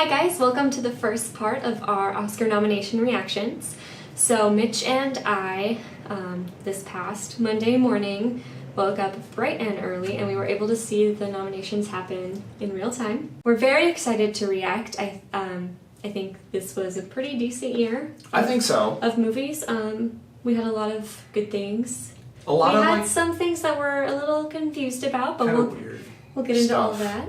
Hi guys, welcome to the first part of our Oscar nomination reactions. So Mitch and I, this past Monday morning, woke up bright and early and we were able to see the nominations happen in real time. We're very excited to react. I think this was a pretty decent year. I think so. Of movies. We had a lot of good things. We had some things that we're a little confused about, but we'll get into all of that.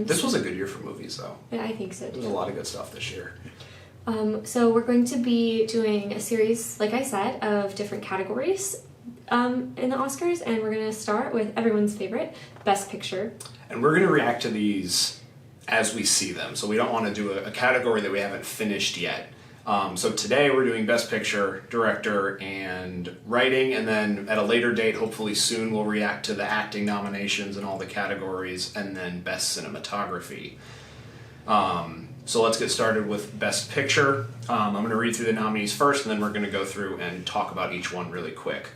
This was a good year for movies, though. Yeah, I think so too. There's a lot of good stuff this year. So we're going to be doing a series, like I said, of different categories in the Oscars, and we're going to start with everyone's favorite, Best Picture. And we're going to react to these as we see them, so we don't want to do a category that we haven't finished yet. So today we're doing Best Picture, Director, and Writing, and then at a later date, hopefully soon, we'll react to the acting nominations and all the categories, and then Best Cinematography. So let's get started with Best Picture. I'm going to read through the nominees first, and then we're going to go through and talk about each one really quick.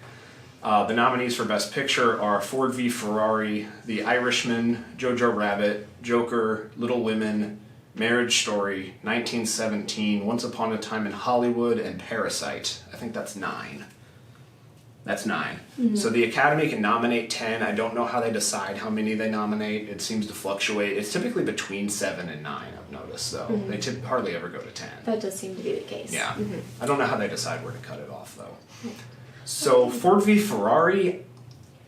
The nominees for Best Picture are Ford v. Ferrari, The Irishman, Jojo Rabbit, Joker, Little Women, Marriage Story, 1917, Once Upon a Time in Hollywood, and Parasite. I think that's 9. That's 9. Mm-hmm. So the Academy can nominate 10. I don't know how they decide how many they nominate. It seems to fluctuate. It's typically between 7 and 9, I've noticed, though. Mm-hmm. They hardly ever go to 10. That does seem to be the case. Yeah. Mm-hmm. I don't know how they decide where to cut it off, though. So Ford v. Ferrari,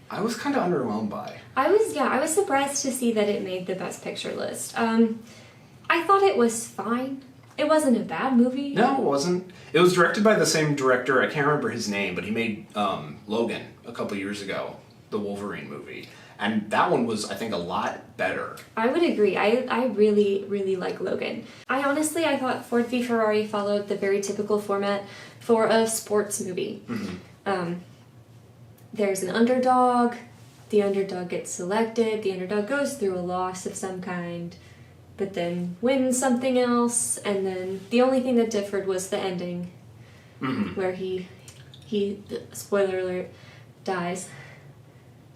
I was kind of underwhelmed by. I was surprised to see that it made the Best Picture list. I thought it was fine. It wasn't a bad movie. No, it wasn't. It was directed by the same director, I can't remember his name, but he made Logan a couple years ago, the Wolverine movie. And that one was, I think, a lot better. I would agree. I really, really like Logan. I thought Ford v. Ferrari followed the very typical format for a sports movie. Mm-hmm. There's an underdog, the underdog gets selected, the underdog goes through a loss of some kind, but then wins something else, and then the only thing that differed was the ending, where he, spoiler alert, dies.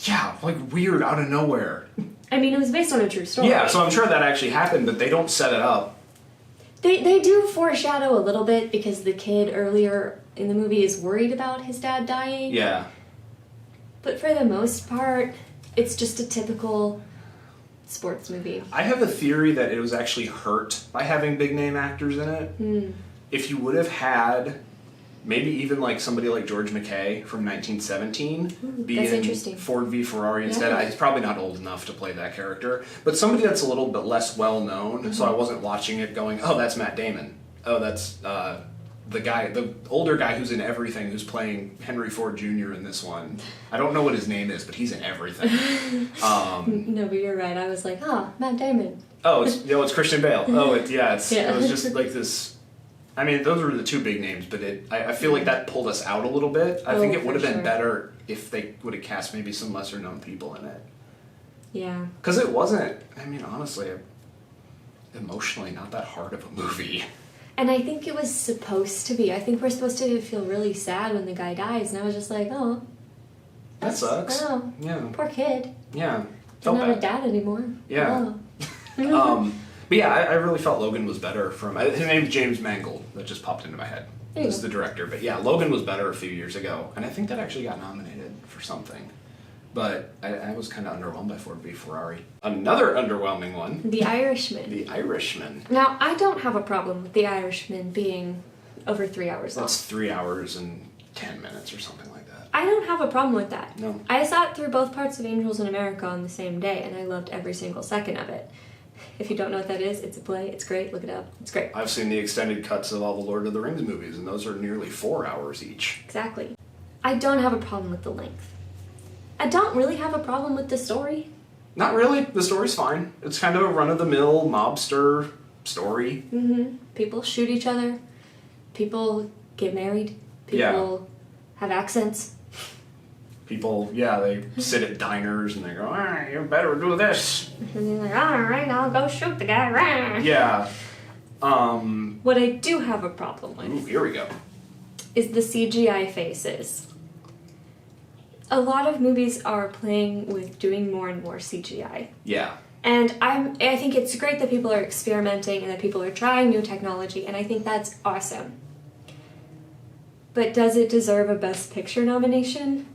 Yeah, like weird, out of nowhere. I mean, it was based on a true story. Yeah, so I'm sure that actually happened, but they don't set it up. They do foreshadow a little bit, because the kid earlier in the movie is worried about his dad dying. Yeah. But for the most part, it's just a typical sports movie. I have a theory that it was actually hurt by having big name actors in it. If you would have had maybe even like somebody like George McKay from 1917 be in Ford v. Ferrari instead. He's probably not old enough to play that character, but somebody that's a little bit less well known, so I wasn't watching it going, oh, that's Matt Damon. Oh, that's the older guy who's in everything, who's playing Henry Ford Jr. in this one. I don't know what his name is, but he's in everything. No, but you're right. I was like, Matt Damon. Oh, it's Christian Bale. Oh, it was just like this. I mean, those were the two big names, but I feel like that pulled us out a little bit. I think it would have been better if they would have cast maybe some lesser known people in it. Yeah. Because it wasn't, I mean, honestly, emotionally not that hard of a movie. And I think it was supposed to be. I think we're supposed to feel really sad when the guy dies, and I was just like, oh. That sucks. Oh, yeah. Poor kid. Yeah. He's not a dad anymore. Yeah. Oh. But yeah, I really felt Logan was better his name's James Mangold, that just popped into my head. He's the director. But yeah, Logan was better a few years ago, and I think that actually got nominated for something. But I was kind of underwhelmed by Ford v. Ferrari. Another underwhelming one. The Irishman. The Irishman. Now, I don't have a problem with The Irishman being over 3 hours long. That's 3 hours and 10 minutes or something like that. I don't have a problem with that. No. I sat through both parts of Angels in America on the same day, and I loved every single second of it. If you don't know what that is, it's a play. It's great. Look it up. It's great. I've seen the extended cuts of all the Lord of the Rings movies, and those are nearly 4 hours each. Exactly. I don't have a problem with the length. I don't really have a problem with the story. Not really. The story's fine. It's kind of a run-of-the-mill mobster story. People shoot each other. People get married. People have accents. People, they sit at diners and they go, you better do this. And they're like, all right, I'll go shoot the guy. Yeah. What I do have a problem with. Ooh, here we go. Is the CGI faces. A lot of movies are playing with doing more and more CGI. Yeah. And I think it's great that people are experimenting and that people are trying new technology, and I think that's awesome. But does it deserve a Best Picture nomination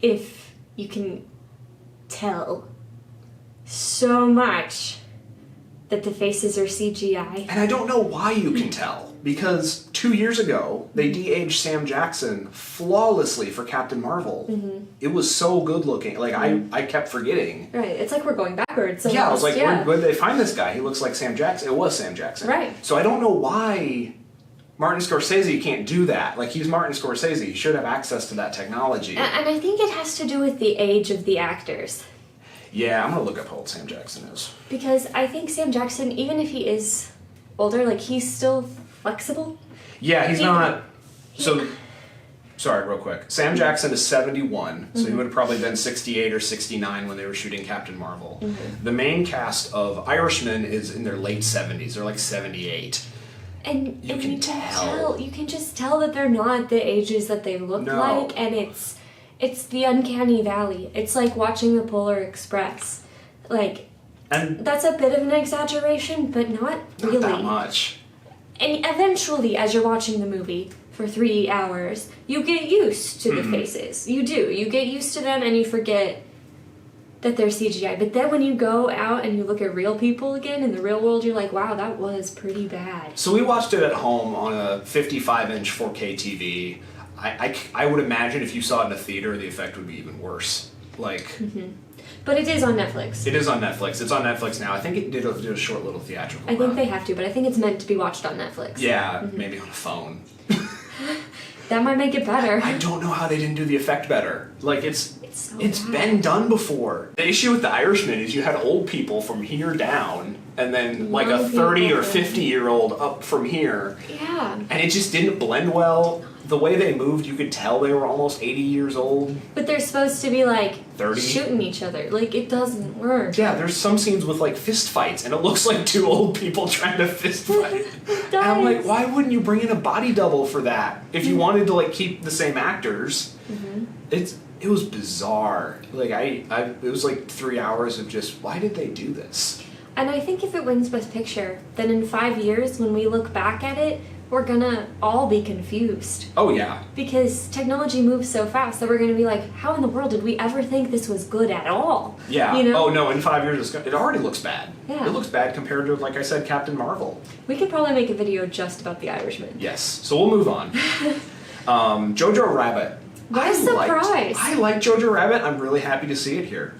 if you can tell so much that the faces are CGI? And I don't know why you can tell, because 2 years ago, they de-aged Sam Jackson flawlessly for Captain Marvel. Mm-hmm. It was so good looking. Like, I kept forgetting. Right, it's like we're going backwards. Yeah, I was like, yeah. where'd they find this guy? He looks like Sam Jackson. It was Sam Jackson. Right. So I don't know why Martin Scorsese can't do that. Like, he's Martin Scorsese. He should have access to that technology. And I think it has to do with the age of the actors. Yeah, I'm gonna look up how old Sam Jackson is. Because I think Sam Jackson, even if he is older, like, he's still flexible. Yeah, he's not... So, sorry, real quick. Sam Jackson is 71, so he would have probably been 68 or 69 when they were shooting Captain Marvel. The main cast of Irishman is in their late 70s. They're like 78. And You and can you can tell. You can just tell that they're not the ages that they look No. like, and it's the uncanny valley. It's like watching the Polar Express. Like, And that's a bit of an exaggeration, but not really. not that much. And eventually, as you're watching the movie for 3 hours, you get used to the faces. You do. You get used to them and you forget that they're CGI. But then when you go out and you look at real people again in the real world, you're like, wow, that was pretty bad. So we watched it at home on a 55-inch 4K TV. I would imagine if you saw it in a theater, the effect would be even worse. Like... But it is on Netflix. It is on Netflix. It's on Netflix now. I think it did a short little theatrical I think run. they have to, but I think it's meant to be watched on Netflix. Yeah, maybe on a phone. That might make it better. I don't know how they didn't do the effect better. Like, it's so it's bad. been done before. The issue with The Irishman is you had old people from here down, and then like a Young 30 or people. 50-year-old up from here. Yeah. And it just didn't blend well. The way they moved, you could tell they were almost 80 years old. But they're supposed to be like 30? shooting each other. Like, it doesn't work. Yeah, there's some scenes with like fist fights, and it looks like two old people trying to fist fight. And I'm like, why wouldn't you bring in a body double for that? If you wanted to like keep the same actors, it was bizarre. Like it was like 3 hours of just, why did they do this? And I think if it wins Best Picture, then in 5 years, when we look back at it, we're gonna all be confused. Oh yeah. Because technology moves so fast that we're gonna be like, how in the world did we ever think this was good at all? Yeah. You know? Oh no, in 5 years it already looks bad. Yeah. It looks bad compared to, like I said, Captain Marvel. We could probably make a video just about The Irishman. Yes. So we'll move on. Jojo Rabbit. What a surprise. I like Jojo Rabbit. I'm really happy to see it here.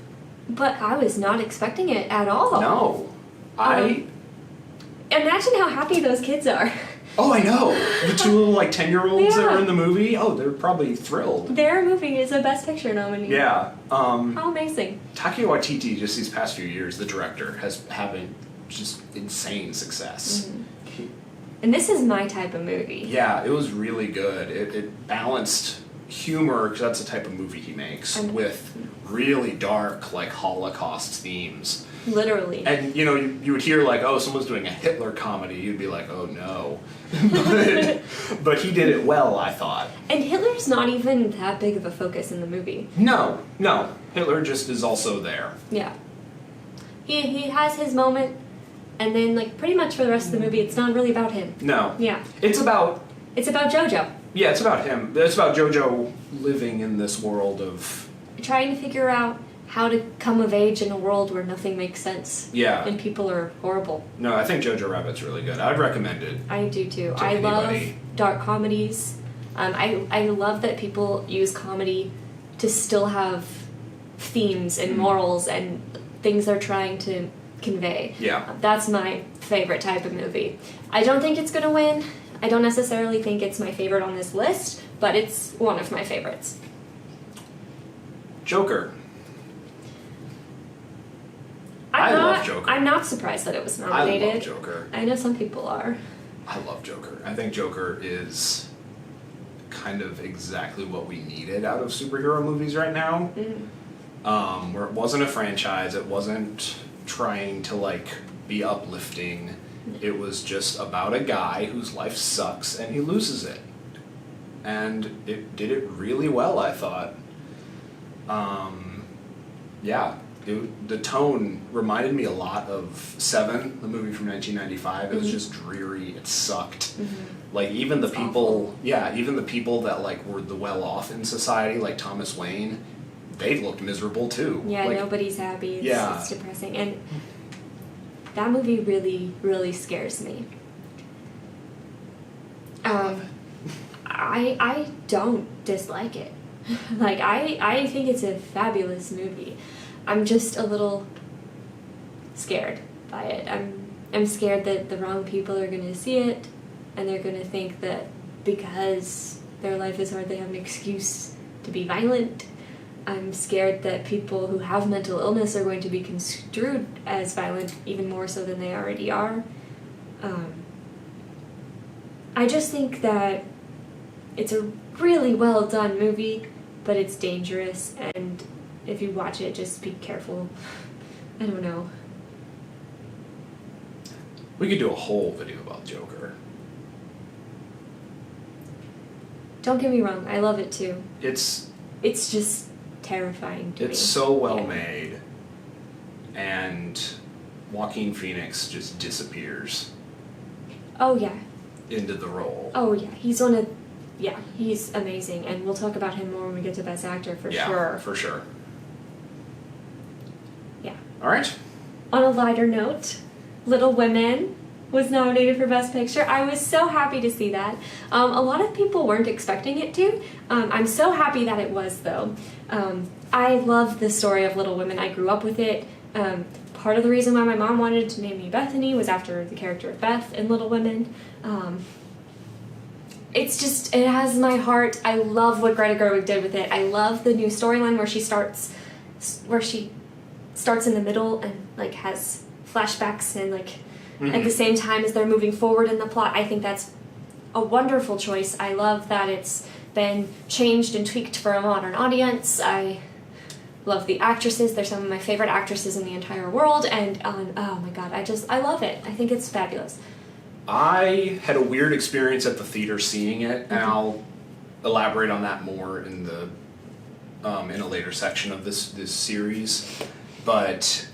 But I was not expecting it at all. No. Imagine how happy those kids are. Oh, I know. The two little, like, 10-year-olds that Yeah. were in the movie. Oh, they're probably thrilled. Their movie is a Best Picture nominee. Yeah. How amazing. Taika Waititi, just these past few years, the director, has having just insane success. And this is my type of movie. Yeah, it was really good. It balanced humor, because that's the type of movie he makes, with really dark, like, Holocaust themes. Literally. And, you know, you would hear, like, oh, someone's doing a Hitler comedy. You'd be like, oh, no. but he did it well, I thought. And Hitler's not even that big of a focus in the movie. No. Hitler just is also there. Yeah. He has his moment, and then, like, pretty much for the rest of the movie, it's not really about him. No. Yeah. It's about Jojo. Yeah, it's about him. It's about Jojo living in this world of... Trying to figure out how to come of age in a world where nothing makes sense. Yeah. And people are horrible. No, I think Jojo Rabbit's really good. I'd recommend it. I do too. To I love anybody. dark comedies. I love that people use comedy to still have themes and morals and things they're trying to convey. Yeah. That's my favorite type of movie. I don't think it's gonna win. I don't necessarily think it's my favorite on this list, but it's one of my favorites. Joker. I love Joker. I'm not surprised that it was nominated. I love Joker. I know some people are. I love Joker. I think Joker is kind of exactly what we needed out of superhero movies right now. Where it wasn't a franchise, it wasn't trying to, like, be uplifting. It was just about a guy whose life sucks and he loses it. And it did it really well, I thought. Yeah. the tone reminded me a lot of Seven, the movie from 1995. It was just dreary. It sucked. Like even the people, even the people that like were the well-off in society, like Thomas Wayne, they looked miserable too. Yeah, like, nobody's happy. It's depressing, and that movie really, really scares me. I don't dislike it. Like I think it's a fabulous movie. I'm just a little scared by it. I'm scared that the wrong people are going to see it, and they're going to think that because their life is hard, they have an excuse to be violent. I'm scared that people who have mental illness are going to be construed as violent even more so than they already are. I just think that it's a really well done movie, but it's dangerous, and if you watch it, just be careful. I don't know. We could do a whole video about Joker. Don't get me wrong, I love it too. It's just terrifying to me. It's so well made, and Joaquin Phoenix just disappears. Oh yeah. Into the role. Oh yeah, he's amazing, and we'll talk about him more when we get to Best Actor for sure. Yeah, for sure. Yeah. All right. On a lighter note, Little Women was nominated for Best Picture. I was so happy to see that. A lot of people weren't expecting it to. I'm so happy that it was, though. I love the story of Little Women. I grew up with it. Part of the reason why my mom wanted to name me Bethany was after the character of Beth in Little Women. It has my heart. I love what Greta Gerwig did with it. I love the new storyline where she starts in the middle and like has flashbacks and like at the same time as they're moving forward in the plot. I think that's a wonderful choice. I love that it's been changed and tweaked for a modern audience. I love the actresses. They're some of my favorite actresses in the entire world, and oh my god, I love it. I think it's fabulous. I had a weird experience at the theater seeing it, and I'll elaborate on that more in a later section of this series. But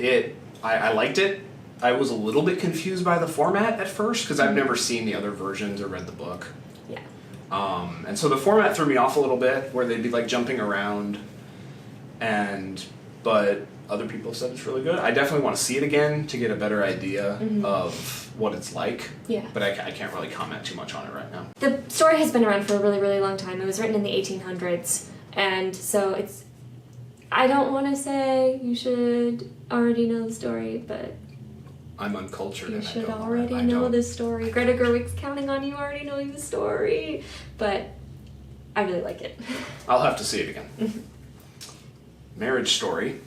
I liked it. I was a little bit confused by the format at first because I've never seen the other versions or read the book. Yeah. And so the format threw me off a little bit, where they'd be like jumping around, but other people said it's really good. I definitely want to see it again to get a better idea of what it's like. Yeah. But I can't really comment too much on it right now. The story has been around for a really, really long time. It was written in the 1800s, and so it's... I don't want to say you should already know the story, but... I'm uncultured you and should I don't already know the story. Greta Gerwig's counting on you already knowing the story, but I really like it. I'll have to see it again. Marriage Story,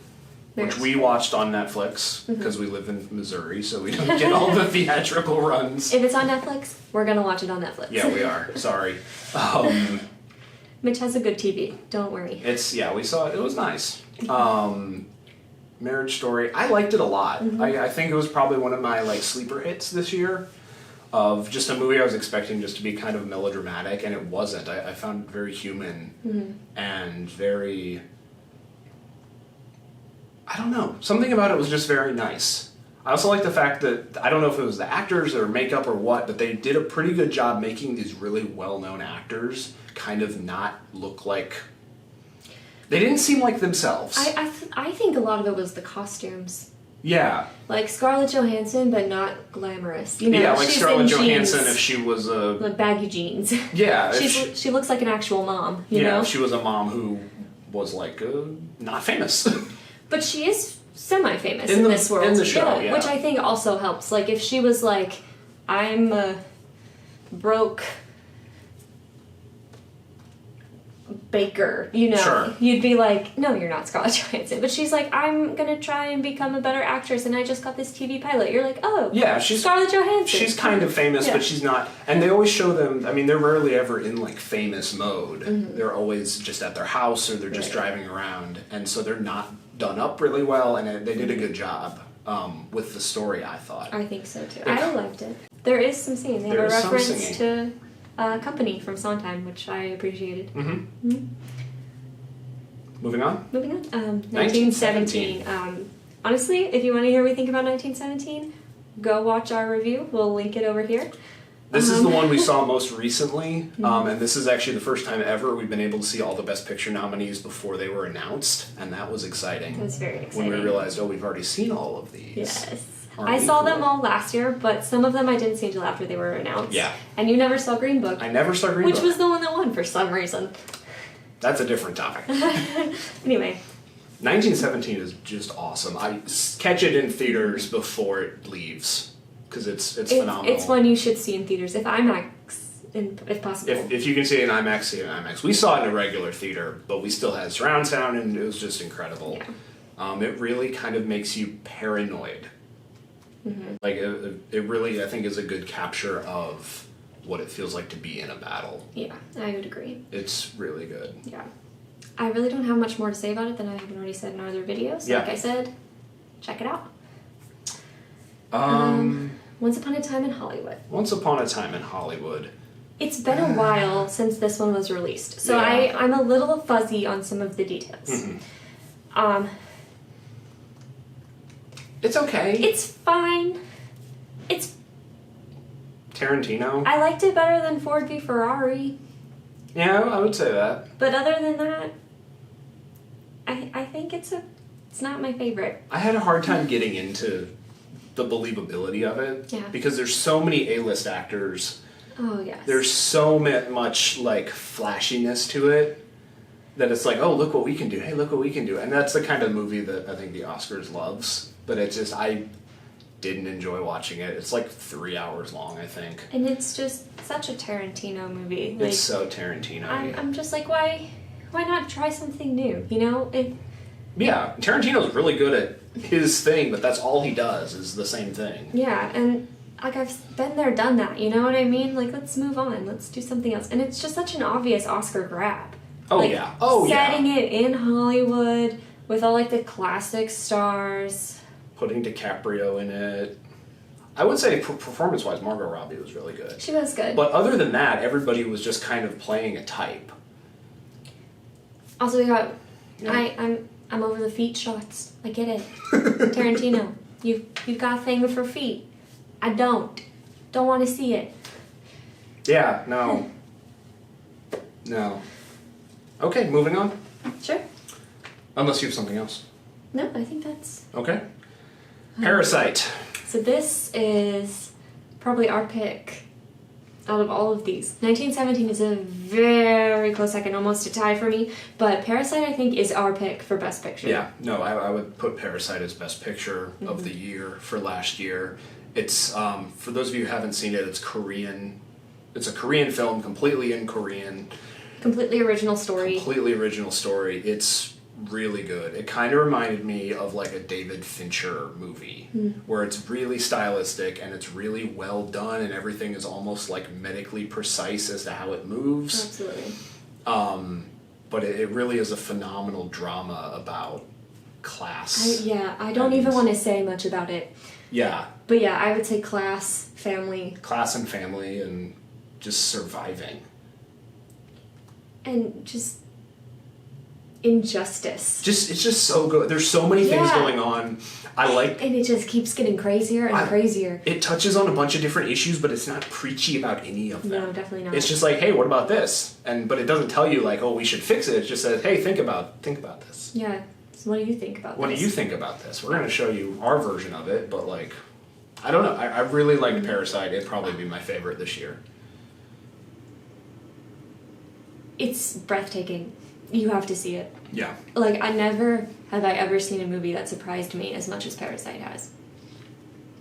which we watched on Netflix because we live in Missouri, so we don't get all the theatrical runs. If it's on Netflix, we're gonna watch it on Netflix. Yeah, we are. Sorry. Mitch has a good TV. Don't worry. We saw it. It was nice. Marriage Story. I liked it a lot. I think it was probably one of my like sleeper hits this year of just a movie I was expecting just to be kind of melodramatic, and it wasn't. I found it very human and very... I don't know. Something about it was just very nice. I also like the fact that, I don't know if it was the actors or makeup or what, but they did a pretty good job making these really well-known actors kind of not look like... They didn't seem like themselves. I think a lot of it was the costumes. Yeah. Like Scarlett Johansson, but not glamorous. You know, yeah, like Scarlett Johansson jeans, if she was a... like baggy jeans. Yeah. she looks like an actual mom, you know? Yeah, if she was a mom who was like not famous. But she is semi-famous in this world. In the show, yeah. Which I think also helps. Like, if she was like, I'm a broke baker, you know, sure. You'd be like, no, you're not Scarlett Johansson. But she's like, I'm gonna try and become a better actress, and I just got this TV pilot. You're like, oh, yeah, she's Scarlett Johansson. She's kind of famous, but she's not. And they always show them. I mean, they're rarely ever in like famous mode. They're always just at their house, or they're just driving around, and so they're not done up really well. And they did a good job with the story, I thought. I think so too. I liked it. There is some singing. They have a reference to Company from Sondheim, which I appreciated. Moving on? 1917. honestly, if you want to hear what we think about 1917, go watch our review. We'll link it over here. This is the one we saw most recently, and this is actually the first time ever we've been able to see all the Best Picture nominees before they were announced, and that was exciting. It was very exciting. When we realized, we've already seen all of these. Yes. Aren't I we saw cool? them all last year, but some of them I didn't see until after they were announced. Yeah. And you never saw Green Book. I never saw Green Which Book. was the one that won for some reason. That's a different topic. Anyway. 1917 is just awesome. I catch it in theaters before it leaves, because it's phenomenal. It's one you should see in theaters, if possible. If you can see it in IMAX, see it in IMAX. We saw it in a regular theater, but we still had surround sound, and it was just incredible. Yeah. It really kind of makes you paranoid. Mm-hmm. Like, it really, I think, is a good capture of what it feels like to be in a battle. Yeah, I would agree. It's really good. Yeah. I really don't have much more to say about it than I haven't already said in other videos. Yeah. Like I said, check it out. Um, Once Upon a Time in Hollywood. Once Upon a Time in Hollywood. It's been a while since this one was released, so Yeah. I'm a little fuzzy on some of the details. Mm-hmm. It's okay. It's fine. It's Tarantino. I liked it better than Ford v Ferrari, Yeah, I would say that. but other than that, I think it's not my favorite. I had a hard time getting into the believability of it. Yeah. Because there's so many A-list actors. Oh yes. There's so much like flashiness to it that it's like, oh, look what we can do. Hey, look what we can do. And that's the kind of movie that I think the Oscars loves. But it's just, I didn't enjoy watching it. It's like 3 hours long, I think. And it's just such a Tarantino movie. Like, It's so Tarantino. I'm just like, why not try something new? You know, Yeah, Tarantino's really good at his thing, but that's all he does is the same thing. yeah, and like I've been there, done that. You know what I mean? Like, let's move on. Let's do something else. And it's just such an obvious Oscar grab. Oh like, yeah. Oh setting yeah. it in Hollywood with all like the classic stars. Putting DiCaprio in it. I would say performance-wise, Margot Robbie was really good. She was good. But other than that, everybody was just kind of playing a type. Also, we got. Yeah. I'm over the feet shots. I get it. Tarantino, you've got a thing for feet. I don't. Don't want to see it. Yeah, no. No. Okay, moving on. Sure. Unless you have something else. No, I think that's. Okay. Parasite. So this is probably our pick out of all of these. 1917 is a very close second, almost a tie for me, but Parasite I think is our pick for Best Picture. Yeah, no, I would put Parasite as Best Picture of the year for last year. It's, for those of you who haven't seen it, it's Korean. It's a Korean film, completely in Korean. Completely original story. Completely original story. It's really good. It kind of reminded me of like a David Fincher movie where it's really stylistic and it's really well done and everything is almost like medically precise as to how it moves. Absolutely. But it really is a phenomenal drama about class. I don't even want to say much about it. Yeah. But yeah, I would say class, family. Class and family and just surviving. And just injustice. It's just so good. There's so many things going on. And it just keeps getting crazier and crazier. It touches on a bunch of different issues, but it's not preachy about any of them. No, definitely not. It's just like, hey, what about this? But it doesn't tell you like, oh, we should fix it. It just says, hey, think about this. Yeah. So what do you think about What this? do you think about this? We're gonna show you our version of it, but like, I don't know. I really liked Parasite. It'd probably be my favorite this year. It's breathtaking. You have to see it. Yeah. Like, I never have I ever seen a movie that surprised me as much as Parasite has.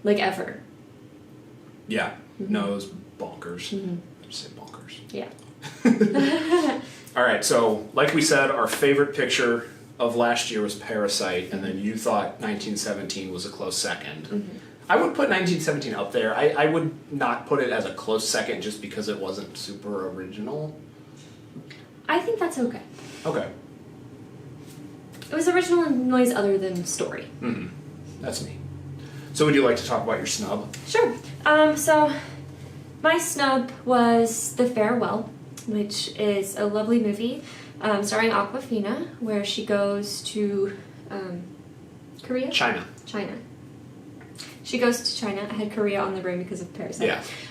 Like, ever. Yeah. No, it was bonkers. Just say bonkers. Yeah. All right, so like we said, our favorite picture of last year was Parasite, and then you thought 1917 was a close second. I would put 1917 up there. I would not put it as a close second just because it wasn't super original. I think that's okay. Okay. It was original in ways other than story. That's me. So would you like to talk about your snub? Sure. So my snub was The Farewell, which is a lovely movie starring Awkwafina, where she goes to Korea? China. China. She goes to China. I had Korea on the brain because of Parasite.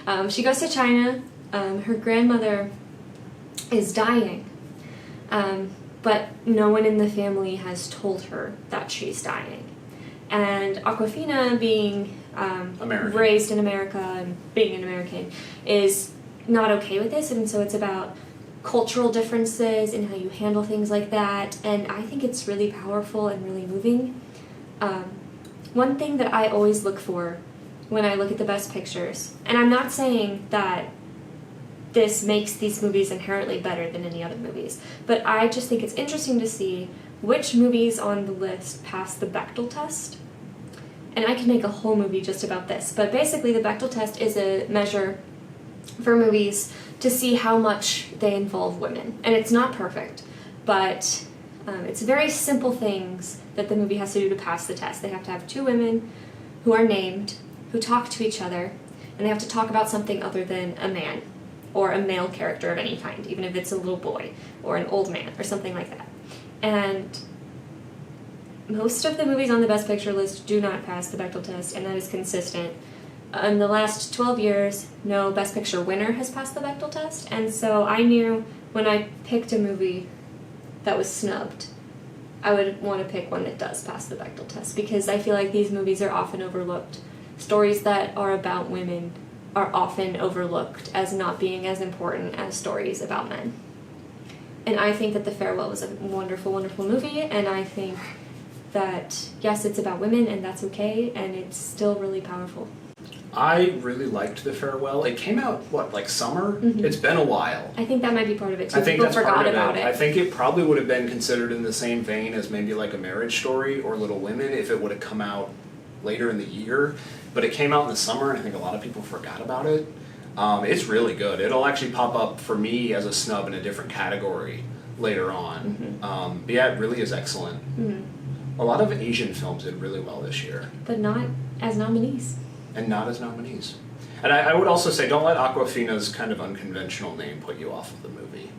Yeah. She goes to China. Her grandmother is dying. But no one in the family has told her that she's dying. And Awkwafina, being raised in America and being an American, is not okay with this, and so it's about cultural differences and how you handle things like that, and I think it's really powerful and really moving. One thing that I always look for when I look at the best pictures, and I'm not saying that this makes these movies inherently better than any other movies, but I just think it's interesting to see which movies on the list pass the Bechdel test. And I can make a whole movie just about this, but basically the Bechdel test is a measure for movies to see how much they involve women. And it's not perfect, but it's very simple things that the movie has to do to pass the test. They have to have two women who are named, who talk to each other, and they have to talk about something other than a man or a male character of any kind, even if it's a little boy or an old man or something like that. And most of the movies on the Best Picture list do not pass the Bechdel test, and that is consistent. In the last 12 years, no Best Picture winner has passed the Bechdel test, and so I knew when I picked a movie that was snubbed, I would want to pick one that does pass the Bechdel test, because I feel like these movies are often overlooked. Stories that are about women are often overlooked as not being as important as stories about men. And I think that The Farewell was a wonderful, wonderful movie, and I think that, yes, it's about women, and that's okay, and it's still really powerful. I really liked The Farewell. It came out, like summer? Mm-hmm. It's been a while. I think that might be part of it, too. I think People that's forgot part of about it. I think it probably would have been considered in the same vein as maybe like A Marriage Story or Little Women if it would have come out later in the year. But it came out in the summer, and I think a lot of people forgot about it. It's really good. It'll actually pop up for me as a snub in a different category later on. Mm-hmm. But yeah, it really is excellent. Mm-hmm. A lot of Asian films did really well this year. But not as nominees. And not as nominees. And I would also say, don't let Awkwafina's kind of unconventional name put you off of the movie.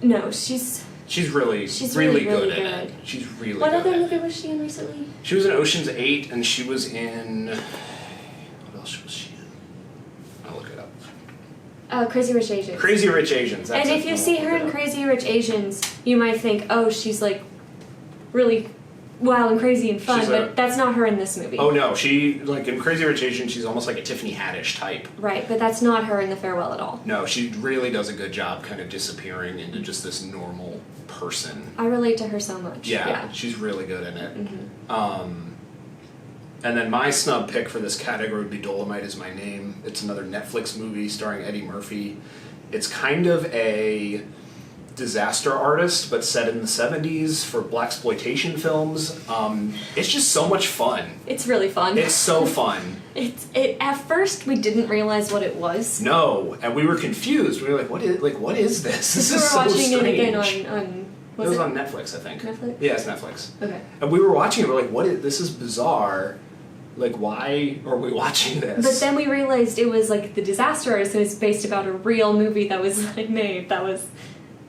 No, she's really good in it. She's really good. What other movie was she in recently? She was in Ocean's 8, and she was in... What else was she in? I'll look it up. Crazy Rich Asians. Crazy Rich Asians. That's and if you see her in Crazy Rich Asians, you might think, oh, she's like really wild and crazy and fun, but that's not her in this movie. Oh no, she, like in Crazy Rich Asians, she's almost like a Tiffany Haddish type. Right, but that's not her in The Farewell at all. No, she really does a good job kind of disappearing into just this normal person. I relate to her so much. Yeah. She's really good in it. Mm-hmm. And then my snub pick for this category would be Dolomite Is My Name. It's another Netflix movie starring Eddie Murphy. It's kind of a disaster artist, but set in the 70s for blaxploitation films. It's just so much fun. It's really fun. It's so fun. At first we didn't realize what it was. No, and we were confused. We were like, what is this? This is so watching strange. it again on it was on Netflix, I think. Netflix? Yeah, it's Netflix. Okay. And we were watching it, we're like, this is bizarre. Like, why are we watching this? But then we realized it was like the disaster artist, and it's based about a real movie that was like made. That was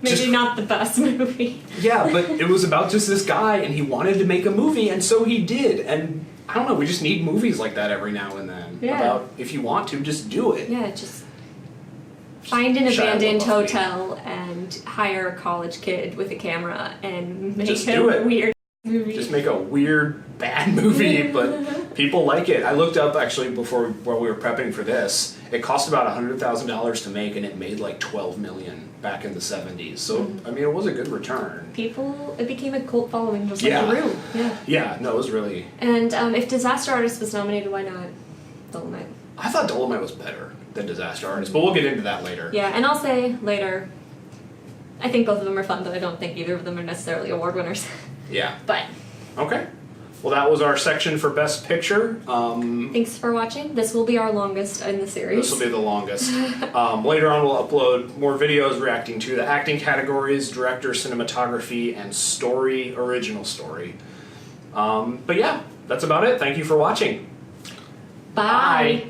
maybe not the best movie. Yeah, but it was about just this guy, and he wanted to make a movie, and so he did. And I don't know, we just need movies like that every now and then. Yeah. About, if you want to, just do it. Yeah, just find an abandoned hotel and hire a college kid with a camera and make a weird movie. Just make a weird, bad movie, but people like it. I looked up, actually, while we were prepping for this, it cost about $100,000 to make, and it made like $12 million back in the 70s. So, I mean, it was a good return. It became a cult following, just like The Room. Yeah. Yeah, no, it was really... And if Disaster Artist was nominated, why not Dolomite? I thought Dolomite was better than Disaster Artist, but we'll get into that later. Yeah, and I'll say later, I think both of them are fun, but I don't think either of them are necessarily award winners. Yeah. But. Okay. Well, that was our section for Best Picture. Thanks for watching. This will be our longest in the series. This will be the longest. Later on, we'll upload more videos reacting to the acting categories, director, cinematography, and story, original story. But yeah, that's about it. Thank you for watching. Bye.